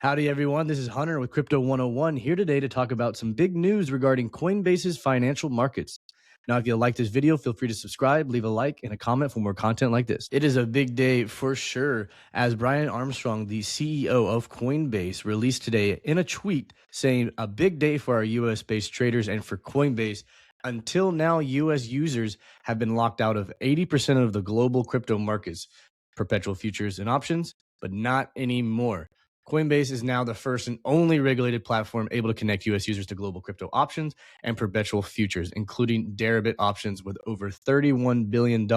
Howdy, everyone. This is Hunter with Crypto 101 here today to talk about some big news regarding Coinbase's financial markets. Now, if you like this video, feel free to subscribe, leave a like, and a comment for more content like this. It is a big day for sure, as Brian Armstrong, the CEO of Coinbase, released today in a tweet saying a big day for our US-based traders and for Coinbase. Until now, US users have been locked out of 80% of the global crypto markets, perpetual futures and options, but not anymore. Coinbase is now the first and only regulated platform able to connect US users to global crypto options and perpetual futures, including Deribit options with over $31 billion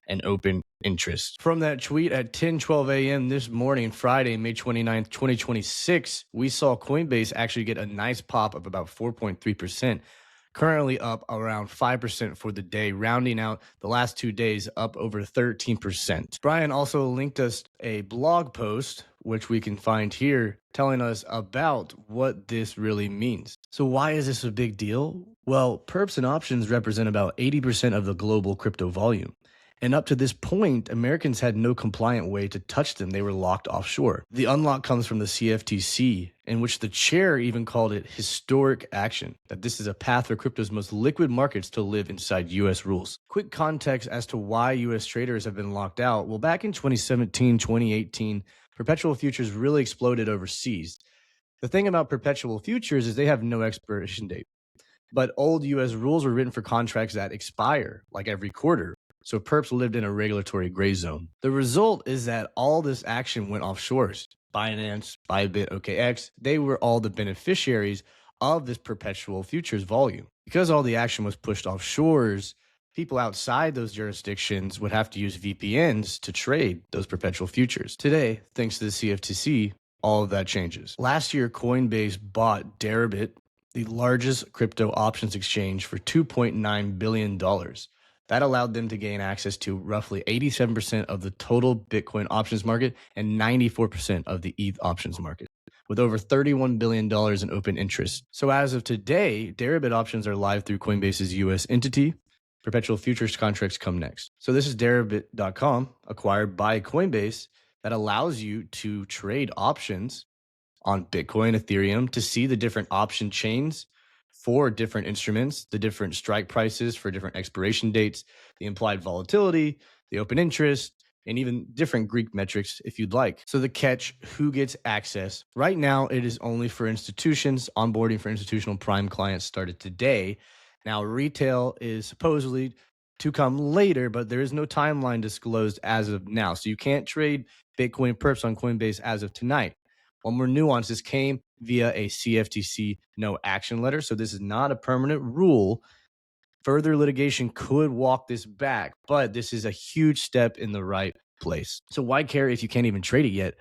in open interest. From that tweet at 10:12 a.m. this morning, Friday, May 29th, 2026, we saw Coinbase actually get a nice pop of about 4.3%. Currently up around 5% for the day, rounding out the last 2 days up over 13%. Brian also linked us a blog post, which we can find here, telling us about what this really means. So why is this a big deal? Well, perps and options represent about 80% of the global crypto volume. And up to this point, Americans had no compliant way to touch them. They were locked offshore. The unlock comes from the CFTC, in which the chair even called it historic action, that this is a path for crypto's most liquid markets to live inside US rules. Quick context as to why US traders have been locked out. Well, back in 2017, 2018, perpetual futures really exploded overseas. The thing about perpetual futures is they have no expiration date. But old US rules were written for contracts that expire, like every quarter. So perps lived in a regulatory gray zone. The result is that all this action went offshores. Binance, Bybit, OKX, they were all the beneficiaries of this perpetual futures volume. Because all the action was pushed offshores, people outside those jurisdictions would have to use VPNs to trade those perpetual futures. Today, thanks to the CFTC, all of that changes. Last year, Coinbase bought Deribit, the largest crypto options exchange, for $2.9 billion. That allowed them to gain access to roughly 87% of the total Bitcoin options market and 94% of the ETH options market, with over $31 billion in open interest. So as of today, Deribit options are live through Coinbase's US entity. Perpetual futures contracts come next. So this is Deribit.com, acquired by Coinbase, that allows you to trade options on Bitcoin, Ethereum, to see the different option chains for different instruments, the different strike prices for different expiration dates, the implied volatility, the open interest, and even different Greek metrics if you'd like. So the catch, who gets access? Right now, it is only for institutions. Onboarding for institutional prime clients started today. Now, retail is supposedly to come later, but there is no timeline disclosed as of now. So you can't trade Bitcoin perps on Coinbase as of tonight. One more nuance, this came via a CFTC no action letter. So this is not a permanent rule. Further litigation could walk this back, but this is a huge step in the right place. So why care if you can't even trade it yet?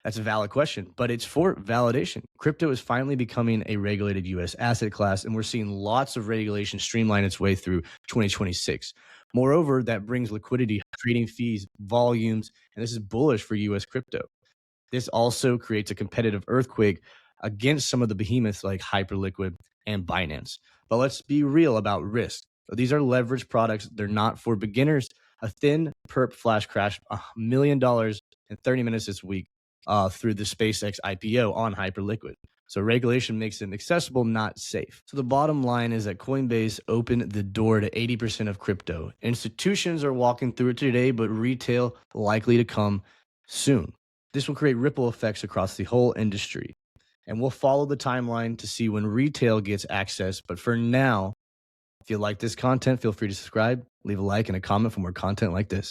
That's a valid question, but it's for validation. Crypto is finally becoming a regulated US asset class, and we're seeing lots of regulation streamline its way through 2026. Moreover, that brings liquidity, trading fees, volumes, and this is bullish for US crypto. This also creates a competitive earthquake against some of the behemoths like Hyperliquid and Binance. But let's be real about risk. These are leveraged products. They're not for beginners. A thin perp flash crashed $1 million in 30 minutes this week through the SpaceX IPO on Hyperliquid. So regulation makes them accessible, not safe. So the bottom line is that Coinbase opened the door to 80% of crypto. Institutions are walking through it today, but retail likely to come soon. This will create ripple effects across the whole industry. And we'll follow the timeline to see when retail gets access. But for now, if you like this content, feel free to subscribe, leave a like, and a comment for more content like this.